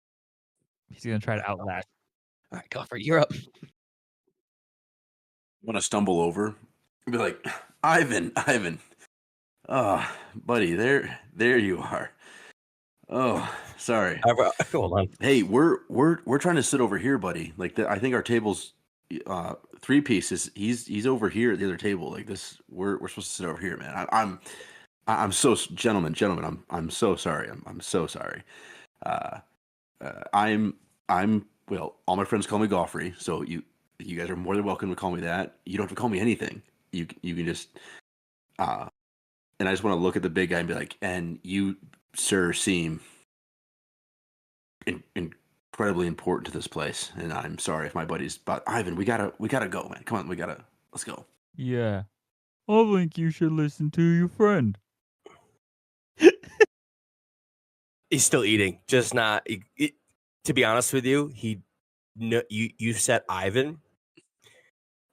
He's gonna try to outlast. All right, Goffer, you're up. Want to stumble over and be like, Ivan. Oh, buddy, there you are. Oh, sorry. Hold on. Hey, we're trying to sit over here, buddy. Like I think our table's 3 pieces. He's over here at the other table. Like this, we're supposed to sit over here, man. I'm so gentlemen. I'm so sorry. I'm so sorry. I'm well. All my friends call me Goffrey, so you guys are more than welcome to call me that. You don't have to call me anything. You can just and I just want to look at the big guy and be like, and you, sir, seem incredibly important to this place. And I'm sorry if my buddies, but Ivan, we gotta go, man. Come on, let's go. Yeah, I think you should listen to your friend. He's still eating, just not. To be honest with you, you said Ivan,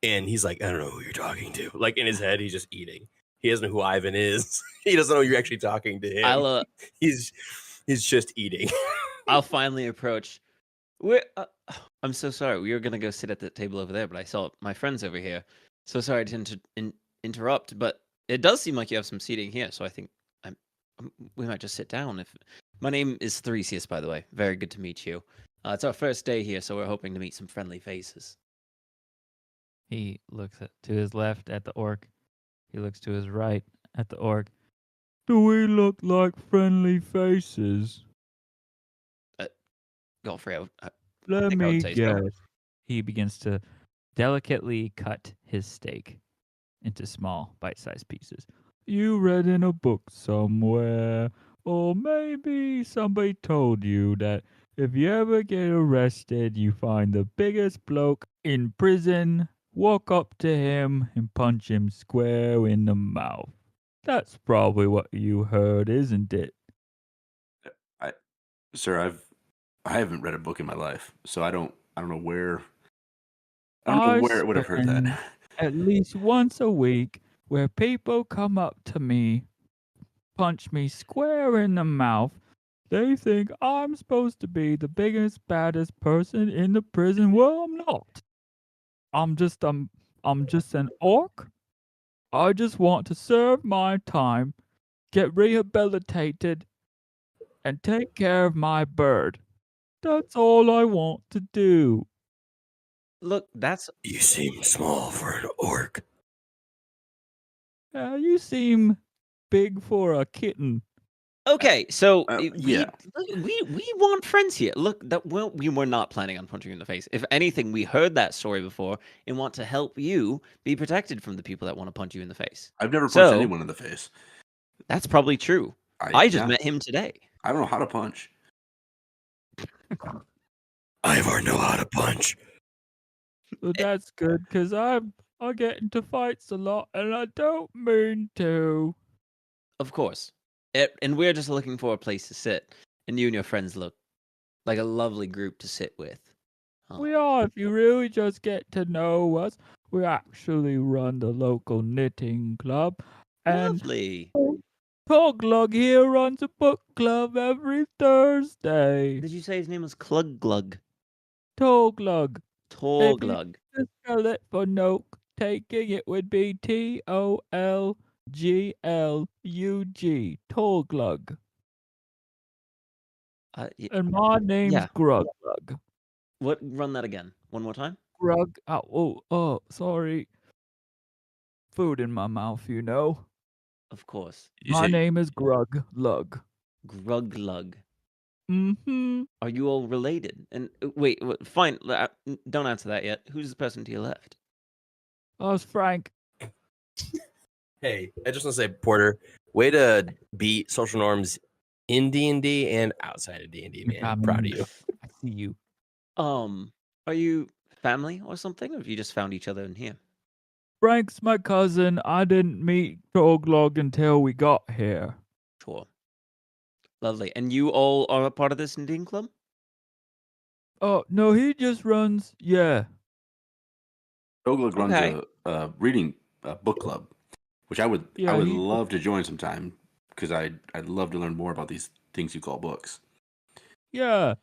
and he's like, I don't know who you're talking to. Like in his head, he's just eating. He doesn't know who Ivan is. He doesn't know you're actually talking to him. He's just eating. I'll finally approach. I'm so sorry. We were gonna go sit at the table over there, but I saw my friends over here. So sorry to interrupt, but it does seem like you have some seating here. So I think we might just sit down. If my name is Theresias, by the way, very good to meet you. It's our first day here, so we're hoping to meet some friendly faces. He looks to his left at the orc. He looks to his right at the orc. Do we look like friendly faces? Godfrey, Let think I would me say guess. so. He begins to delicately cut his steak into small, bite-sized pieces. You read in a book somewhere, or maybe somebody told you that if you ever get arrested, you find the biggest bloke in prison, walk up to him and punch him square in the mouth. That's probably what you heard, isn't it? Sir, I haven't read a book in my life, so I don't know where. I don't know where I would have heard spend that. At least once a week, where people come up to me, punch me square in the mouth. They think I'm supposed to be the biggest, baddest person in the prison. Well, I'm not. I'm just an orc. I just want to serve my time, get rehabilitated, and take care of my bird. That's all I want to do. Look, that's You seem small for an orc. You seem big for a kitten. okay. So yeah. we want friends here. Look, we were not planning on punching you in the face. If anything, we heard that story before and want to help you be protected from the people that want to punch you in the face. I've never punched So- anyone in the face. That's probably true. I just yeah, met him today. I don't know how to punch. Ivar know how to punch. So that's good, because I get into fights a lot, and I don't mean to. Of course. And we're just looking for a place to sit. And you and your friends look like a lovely group to sit with. We are, if you really just get to know us. We actually run the local knitting club, and Lovely. Toglug here runs a book club every Thursday. Did you say his name was Clugglug? Toglug. Torglug. To spell it for note taking, it would be Tolglug. Toglug. And my name's Yeah. Gruglug. What? Run that again. One more time. Grug. Oh, sorry. Food in my mouth, you know. Of course. You My say name is Gruglug. Gruglug. Mm-hmm. Are you all related? And wait, fine. Don't answer that yet. Who's the person to your left? I was Frank. Hey, I just want to say, Porter, way to beat social norms in D&D and outside of D&D, man. Proud of you. I see you. Are you family or something, or have you just found each other in here? Frank's my cousin. I didn't meet Gruglug until we got here. Sure. Lovely. And you all are a part of this Indian club? Oh, no, he just runs. Yeah. Ogleg runs Okay. a reading book club, which I would Yeah, he- love to join sometime because I'd love to learn more about these things you call books. Yeah.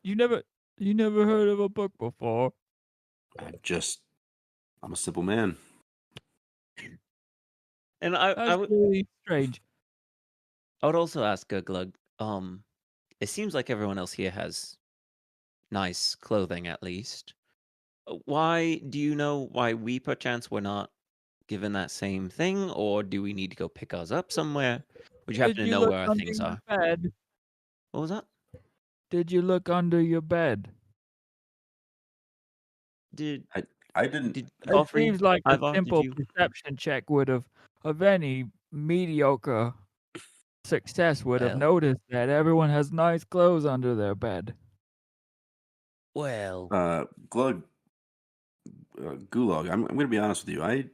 You never heard of a book before? I'm a simple man. And I That's would really strange. I would also ask Glug, it seems like everyone else here has nice clothing at least. Why do you know why we perchance were not given that same thing, or do we need to go pick ours up somewhere? Would you happen Did to you know look where our under things your are? bed? What was that? Did you look under your bed? Did I didn't. did It Godfrey seems like a Ivar, did simple you? perception check would have, of any mediocre success would have Well, noticed that everyone has nice clothes under their bed. well, Glug, Gulag. I'm going to be honest with you. I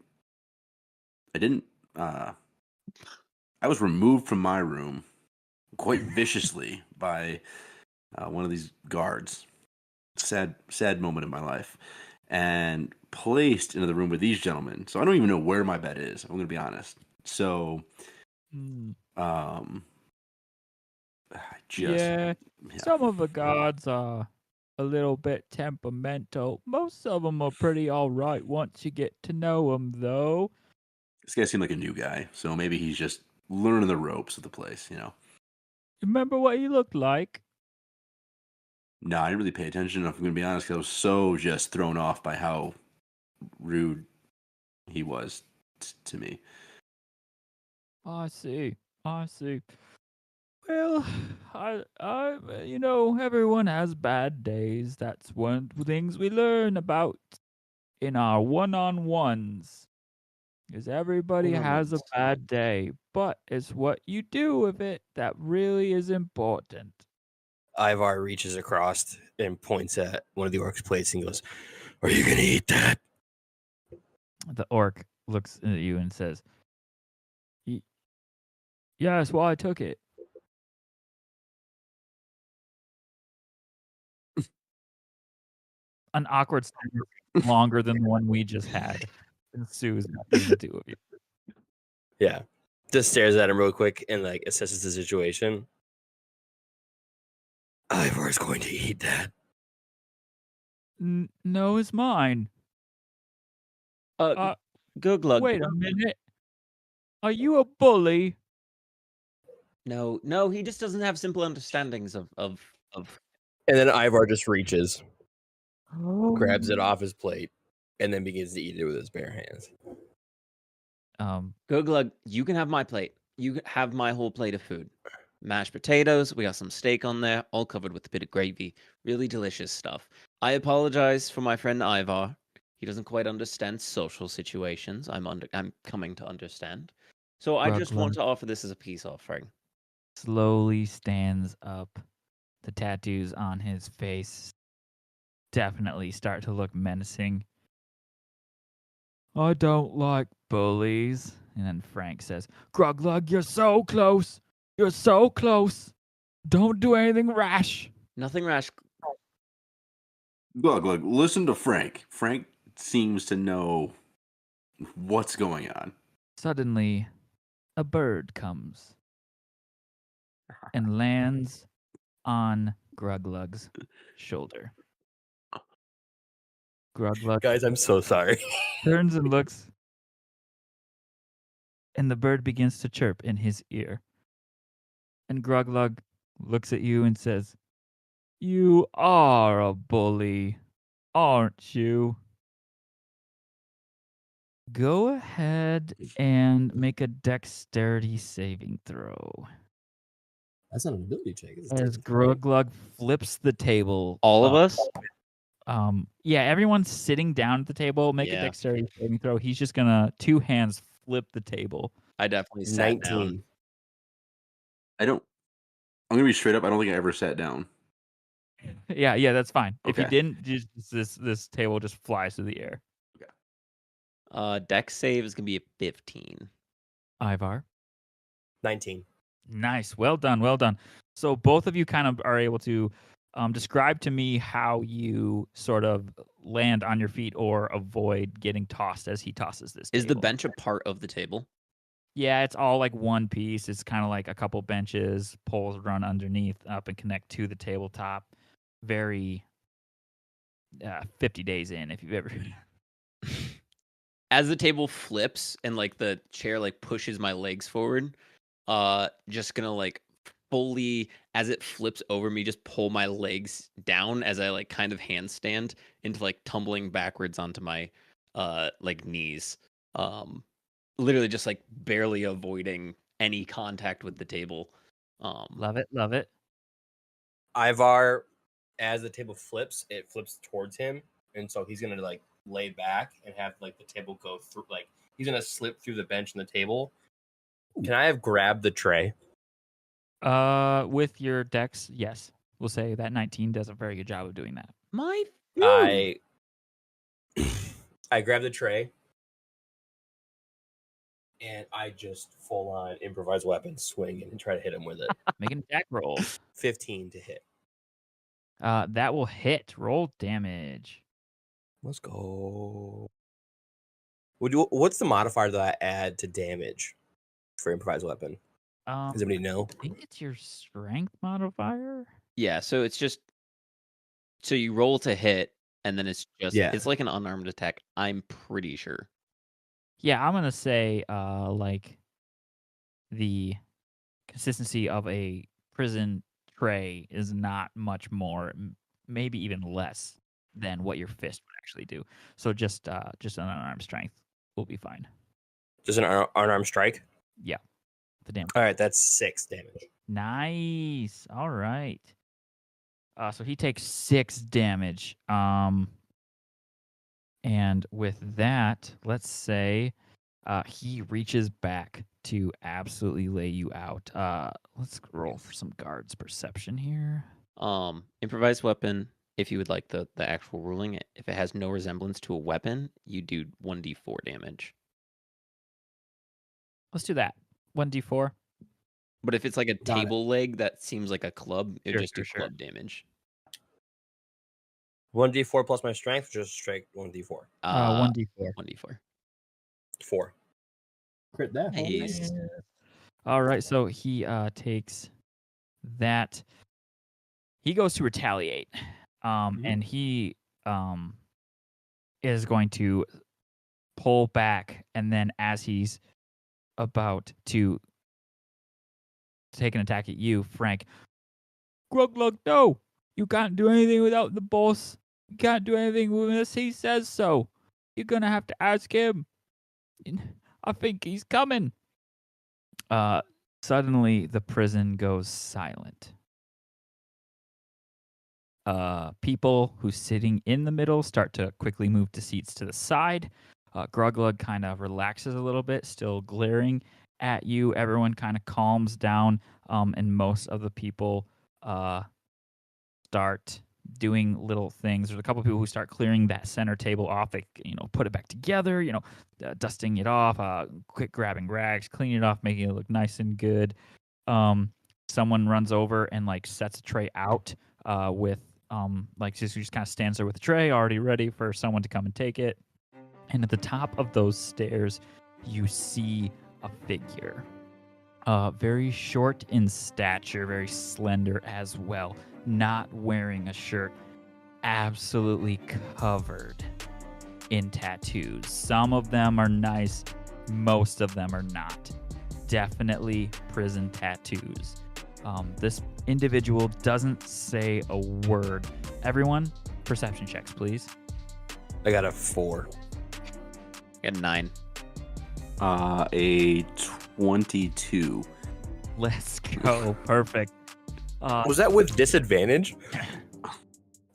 didn't. I was removed from my room quite viciously by one of these guards. Sad moment in my life, and placed into the room with these gentlemen. So I don't even know where my bed is. I'm going to be honest. So, Hmm. I just Yeah, yeah. some of the gods are a little bit temperamental. Most of them are pretty all right once you get to know them, though. This guy seemed like a new guy, so maybe he's just learning the ropes of the place. Remember what he looked like? No, I didn't really pay attention. If I'm going to be honest, 'cause I was so just thrown off by how rude he was to me. I see. I see. Well, everyone has bad days. That's one of the things we learn about in our one-on-ones. Is everybody has a One-on-ones. bad day, but it's what you do with it that really is important. Ivar reaches across and points at one of the orcs' plates and goes, "Are you going to eat that?" The orc looks at you and says, "Yeah, that's why I took it." An awkward silence longer than the one we just had ensues between the two of you. Yeah. Just stares at him real quick and like assesses the situation. Ivar's going to eat that. No, it's mine. Glug. Wait a minute. Are you a bully? No, he just doesn't have simple understandings of And then Ivar just reaches, grabs it off his plate, and then begins to eat it with his bare hands. Glug, you can have my plate. You have my whole plate of food. Mashed potatoes, we got some steak on there, all covered with a bit of gravy. Really delicious stuff. I apologize for my friend Ivar. He doesn't quite understand social situations. I'm coming to understand. So I just want to offer this as a peace offering. Slowly stands up. The tattoos on his face definitely start to look menacing. I don't like bullies. And then Frank says, Gruglug, you're so close. You're so close. Don't do anything rash. Nothing rash. Glug, listen to Frank. Frank seems to know what's going on. Suddenly, a bird comes and lands on Gruglug's shoulder. Gruglug Guys, I'm so sorry. turns and looks, and the bird begins to chirp in his ear. And Gruglug looks at you and says, You are a bully, aren't you? Go ahead and make a dexterity saving throw. That's not an ability check. It's a As technical. Groglug flips the table. All of up. us? Yeah, everyone's sitting down at the table. Make a Yeah. dexterity saving throw. He's just gonna 2 hands flip the table. I definitely sat down. 19. I'm gonna be straight up. I don't think I ever sat down. Yeah, that's fine. If you Okay. didn't, just this table just flies through the air. Dex save is gonna be a 15. Ivar. 19. Nice. Well done. Well done. So both of you kind of are able to describe to me how you sort of land on your feet or avoid getting tossed as he tosses this Is the table. bench a part of the table? Yeah, it's all like one piece. It's kind of like a couple benches, poles run underneath up and connect to the tabletop. Very 50 days in, if you've ever. As the table flips and like the chair like pushes my legs forward, just gonna like fully as it flips over me, just pull my legs down as I like kind of handstand into like tumbling backwards onto my like knees. Literally just like barely avoiding any contact with the table. Love it. Love it. Ivar, as the table flips, it flips towards him, and so he's gonna like lay back and have like the table go through. Like he's gonna slip through the bench and the table. Can I have grabbed the tray? With your dex, yes. We'll say that 19 does a very good job of doing that. My I grab the tray, and I just full on improvised weapon swing and try to hit him with it. Make an attack roll. 15 to hit. That will hit. Roll damage. Let's go. What's the modifier that I add to damage for improvised weapon? Does anybody know? I think it's your strength modifier. Yeah, so it's just so you roll to hit, and then it's just Yeah. it's like an unarmed attack. I'm pretty sure. Yeah, I'm gonna say like the consistency of a prison tray is not much more, maybe even less than what your fist would actually do. So just an unarmed strength will be fine. Just an unarmed strike? Yeah, the damage. All right, that's 6 damage. Nice. All right. So he takes 6 damage. And with that, let's say he reaches back to absolutely lay you out. Let's roll for some guards perception here. Improvised weapon, if you would like the actual ruling, if it has no resemblance to a weapon, you do 1d4 damage. Let's do that. 1d4. But if it's like a Got it. table leg that seems like a club, it would Sure, just do sure. club damage. 1d4 plus my strength, or just straight 1d4? 1d4. 1d4. 4. Crit that. Nice. All right, so he takes that. He goes to retaliate, and he is going to pull back, and then as he's about to take an attack at you, Frank, Groglug, no! You can't do anything without the boss. You can't do anything unless he says so. You're gonna have to ask him. I think he's coming. Suddenly the prison goes silent. People who's sitting in the middle start to quickly move to seats to the side. Groglug kind of relaxes a little bit, still glaring at you. Everyone kind of calms down, and most of the people start doing little things. There's a couple people who start clearing that center table off. They, put it back together, dusting it off, quick grabbing rags, cleaning it off, making it look nice and good. Someone runs over and sets a tray out with just kind of stands there with the tray already ready for someone to come and take it. And at the top of those stairs, you see a figure. Very short in stature, very slender as well, not wearing a shirt, absolutely covered in tattoos. Some of them are nice, most of them are not. Definitely prison tattoos. This individual doesn't say a word. Everyone, perception checks, please. I got a 4. Got a 9. A 22. Let's go. Perfect. Was that with disadvantage?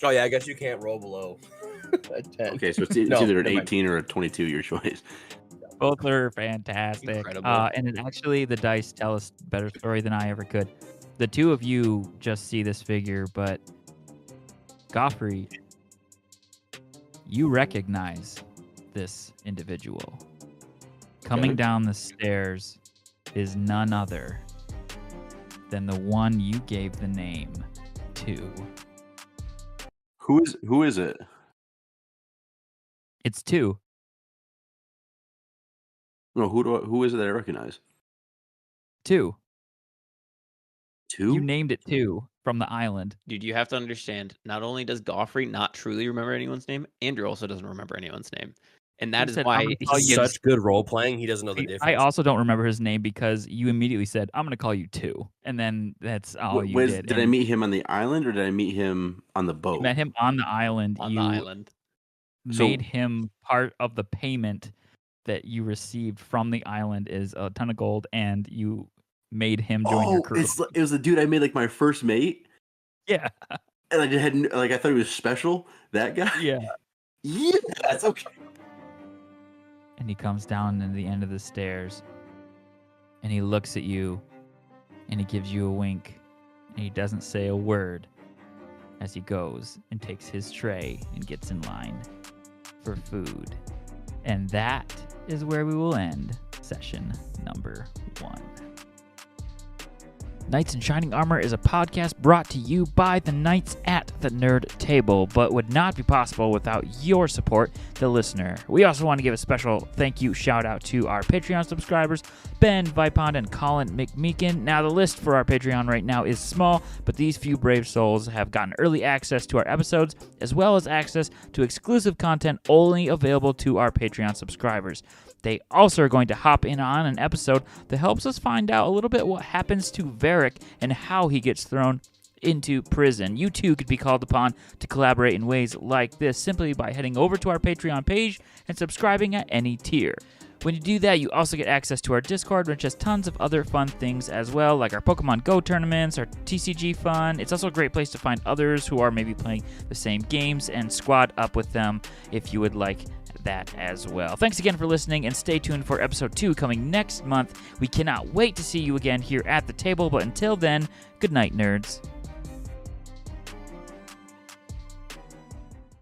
Oh yeah, I guess you can't roll below a 10. Okay, so it's No, either an never mind. 18 or a 22, your choice. Both are fantastic. Incredible. And it actually, the dice tell us a better story than I ever could. The two of you just see this figure, but Goffrey, you recognize this individual. Coming Okay. down the stairs is none other than the one you gave the name to. Who is it? It's 2. No, who is it that I recognize? 2. 2? You named it 2 from the island. Dude, you have to understand, not only does Goffrey not truly remember anyone's name, Andrew also doesn't remember anyone's name. And that He is said, why "I'm gonna he call you gives Such good role playing. He doesn't know the difference. I also don't remember his name because you immediately said, "I'm going to call you 2," and then that's all you did. Did I And meet him on the island or did I meet him on the boat? you met him on the island. on you the island. made him part of the payment that you received from the island is a ton of gold, and you made him join your crew. It was the dude I made like my first mate, Yeah, and I just had like I thought he was special. That guy. yeah. Yeah, that's okay. And he comes down to the end of the stairs, and he looks at you, and he gives you a wink, and he doesn't say a word as he goes and takes his tray and gets in line for food. And that is where we will end session number 1. Knights in Shining Armor is a podcast brought to you by the Knights at the Nerd Table, but would not be possible without your support, the listener. We also want to give a special thank you shout out to our Patreon subscribers, Ben Vipond and Colin McMeekin. Now, the list for our Patreon right now is small, but these few brave souls have gotten early access to our episodes, as well as access to exclusive content only available to our Patreon subscribers. They also are going to hop in on an episode that helps us find out a little bit what happens to Varric and how he gets thrown into prison. You too could be called upon to collaborate in ways like this simply by heading over to our Patreon page and subscribing at any tier. When you do that, you also get access to our Discord, which has tons of other fun things as well, like our Pokemon Go tournaments, our TCG fun. It's also a great place to find others who are maybe playing the same games and squad up with them if you would like that as well. Thanks again for listening, and stay tuned for episode 2 coming next month. We cannot wait to see you again here at the table, but until then, good night, nerds.